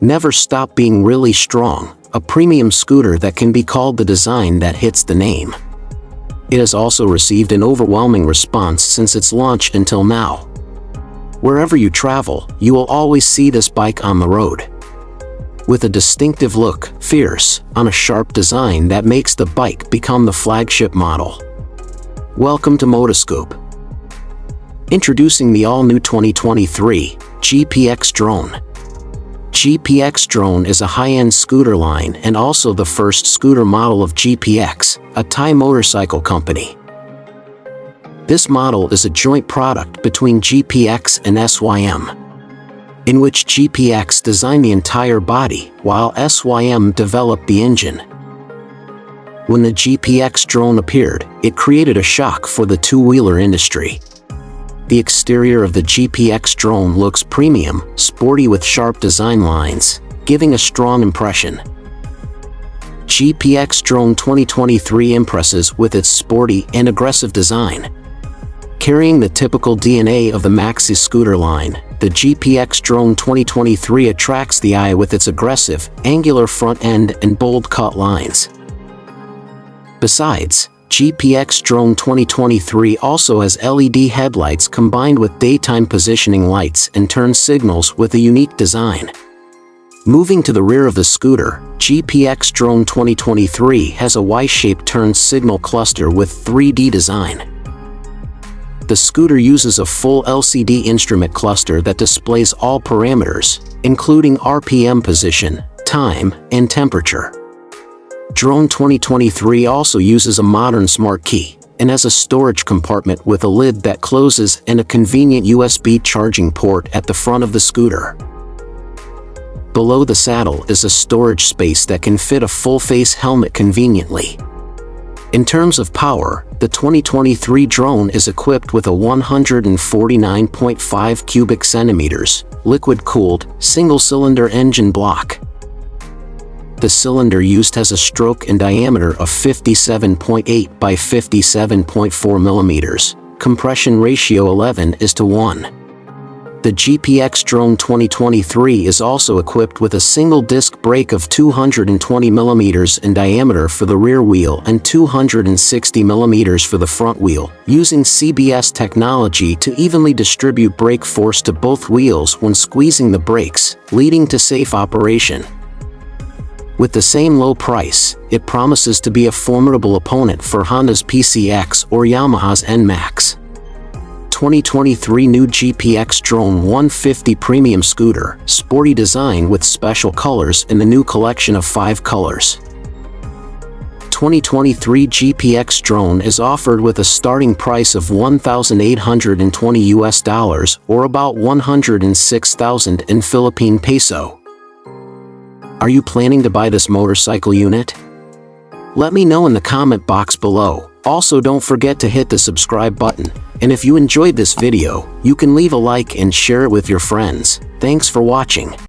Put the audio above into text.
never stop being really strong, a premium scooter that can be called the design that hits the name. It has also received an overwhelming response since its launch until now. Wherever you travel, you will always see this bike on the road. With a distinctive look, fierce, on a sharp design that makes the bike become the flagship model. Welcome to Motoscoop. Introducing the all-new 2023 GPX drone. GPX drone is a high-end scooter line and also the first scooter model of GPX, a Thai motorcycle company. This model is a joint product between GPX and SYM, in which GPX designed the entire body while SYM developed the engine. When the GPX drone appeared, it created a shock for the two-wheeler industry. The exterior of the GPX drone looks premium, sporty with sharp design lines, giving a strong impression. GPX drone 2023 impresses with its sporty and aggressive design. Carrying the typical DNA of the maxi scooter line, the GPX drone 2023 attracts the eye with its aggressive, angular front end and bold cut lines. Besides, GPX drone 2023 also has LED headlights combined with daytime positioning lights and turn signals with a unique design. Moving to the rear of the scooter, GPX drone 2023 has a Y-shaped turn signal cluster with 3D design. The scooter uses a full LCD instrument cluster that displays all parameters, including RPM position, time, and temperature. Drone 2023 also uses a modern smart key and has a storage compartment with a lid that closes and a convenient USB charging port at the front of the scooter. Below the saddle is a storage space that can fit a full-face helmet conveniently. In terms of power, the 2023 drone is equipped with a 149.5 cubic centimeters, liquid-cooled, single-cylinder engine block. The cylinder used has a stroke and diameter of 57.8 by 57.4 millimeters, compression ratio 11:1. The GPX drone 2023 is also equipped with a single disc brake of 220 millimeters in diameter for the rear wheel and 260 millimeters for the front wheel, using CBS technology to evenly distribute brake force to both wheels when squeezing the brakes, leading to safe operation. With the same low price, it promises to be a formidable opponent for Honda's PCX or Yamaha's NMAX. 2023 new GPX Drone 150 Premium Scooter, sporty design with special colors in the new collection of 5 colors. 2023 GPX Drone is offered with a starting price of $1,820 or about 106,000 in Philippine peso. Are you planning to buy this motorcycle unit? Let me know in the comment box below. Also, don't forget to hit the subscribe button, and if you enjoyed this video, you can leave a like and share it with your friends. Thanks for watching.